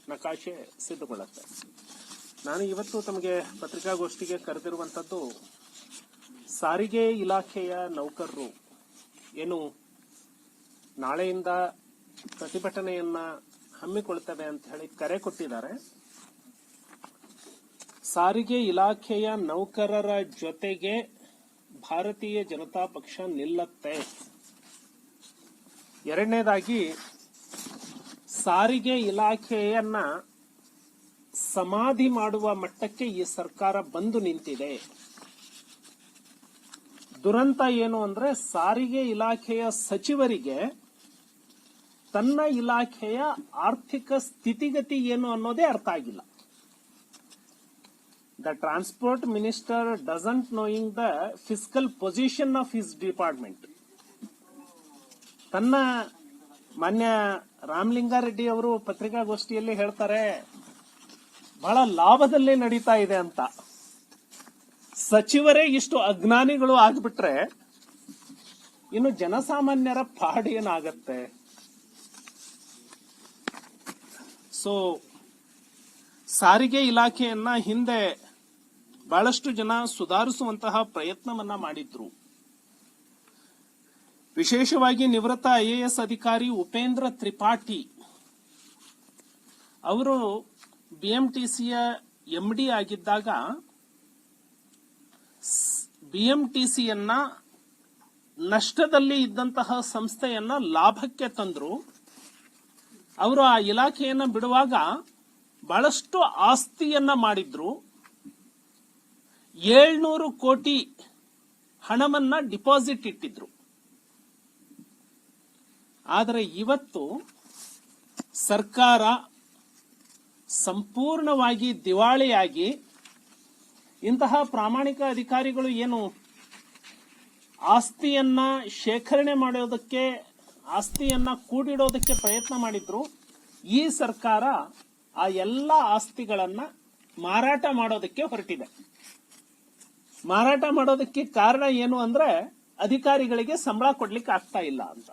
ನಕಾಶೆ ಸಿದ್ಧಗೊಳ್ಳುತ್ತೆ. ನಾನು ಇವತ್ತು ತಮಗೆ ಪತ್ರಿಕಾಗೋಷ್ಠಿಗೆ ಕರೆದಿರುವಂತದ್ದು ಸಾರಿಗೆ ಇಲಾಖೆಯ ನೌಕರರು ಏನು ನಾಳೆಯಿಂದ ಪ್ರತಿಭಟನೆಯನ್ನ ಹಮ್ಮಿಕೊಳ್ತೇವೆ ಅಂತ ಹೇಳಿ ಕರೆ ಕೊಟ್ಟಿದ್ದಾರೆ. ಸಾರಿಗೆ ಇಲಾಖೆಯ ನೌಕರರ ಜೊತೆಗೆ ಭಾರತೀಯ ಜನತಾ ಪಕ್ಷ ನಿಲ್ಲತ್ತೆ. ಎರಡನೇದಾಗಿ, ಸಾರಿಗೆ ಇಲಾಖೆಯನ್ನ ಸಮಾಧಿ ಮಾಡುವ ಮಟ್ಟಕ್ಕೆ ಈ ಸರ್ಕಾರ ಬಂದು ನಿಂತಿದೆ. ದುರಂತ ಏನು ಅಂದ್ರೆ, ಸಾರಿಗೆ ಇಲಾಖೆಯ ಸಚಿವರಿಗೆ ತನ್ನ ಇಲಾಖೆಯ ಆರ್ಥಿಕ ಸ್ಥಿತಿಗತಿ ಏನು ಅನ್ನೋದೇ ಅರ್ಥ ಆಗಿಲ್ಲ. The transport minister doesn't knowing the fiscal position of his department. ತನ್ನ ಮಾನ್ಯ ರಾಮಲಿಂಗಾರೆಡ್ಡಿ ಅವರು ಪತ್ರಿಕಾಗೋಷ್ಠಿಯಲ್ಲಿ ಹೇಳ್ತಾರೆ, ಬಹಳ ಲಾಭದಲ್ಲೇ ನಡೀತಾ ಇದೆ ಅಂತ. ಸಚಿವರೇ ಇಷ್ಟು ಅಜ್ಞಾನಿಗಳು ಆಗ್ಬಿಟ್ರೆ ಇನ್ನು ಜನಸಾಮಾನ್ಯರ ಪಾಡು ಏನಾಗತ್ತೆ? ಸೊ ಸಾರಿಗೆ ಇಲಾಖೆಯನ್ನ ಹಿಂದೆ ಬಹಳಷ್ಟು ಜನ ಸುಧಾರಿಸುವಂತಹ ಪ್ರಯತ್ನವನ್ನ ಮಾಡಿದ್ರು. ವಿಶೇಷವಾಗಿ ನಿವೃತ್ತ IAS ಅಧಿಕಾರಿ ಉಪೇಂದ್ರ ತ್ರಿಪಾಠಿ ಅವರು BMTCಯ MD ಆಗಿದ್ದಾಗ BMTCಯನ್ನ ನಷ್ಟದಲ್ಲಿ ಇದ್ದಂತಹ ಸಂಸ್ಥೆಯನ್ನ ಲಾಭಕ್ಕೆ ತಂದ್ರು. ಅವರು ಆ ಇಲಾಖೆಯನ್ನ ಬಿಡುವಾಗ ಬಹಳಷ್ಟು ಆಸ್ತಿಯನ್ನ ಮಾಡಿದ್ರು. 700 ಕೋಟಿ ಹಣವನ್ನ ಡಿಪಾಸಿಟ್ ಇಟ್ಟಿದ್ರು. ಆದರೆ ಇವತ್ತು ಸರ್ಕಾರ ಸಂಪೂರ್ಣವಾಗಿ ದಿವಾಳಿಯಾಗಿ ಇಂತಹ ಪ್ರಾಮಾಣಿಕ ಅಧಿಕಾರಿಗಳು ಏನು ಆಸ್ತಿಯನ್ನ ಶೇಖರಣೆ ಮಾಡೋದಕ್ಕೆ, ಆಸ್ತಿಯನ್ನ ಕೂಡಿಡೋದಕ್ಕೆ ಪ್ರಯತ್ನ ಮಾಡಿದ್ರು, ಈ ಸರ್ಕಾರ ಆ ಎಲ್ಲ ಆಸ್ತಿಗಳನ್ನ ಮಾರಾಟ ಮಾಡೋದಕ್ಕೆ ಹೊರಟಿದೆ. ಮಾರಾಟ ಮಾಡೋದಕ್ಕೆ ಕಾರಣ ಏನು ಅಂದ್ರೆ, ಅಧಿಕಾರಿಗಳಿಗೆ ಸಂಬಳ ಕೊಡ್ಲಿಕ್ಕೆ ಆಗ್ತಾ ಇಲ್ಲ ಅಂತ.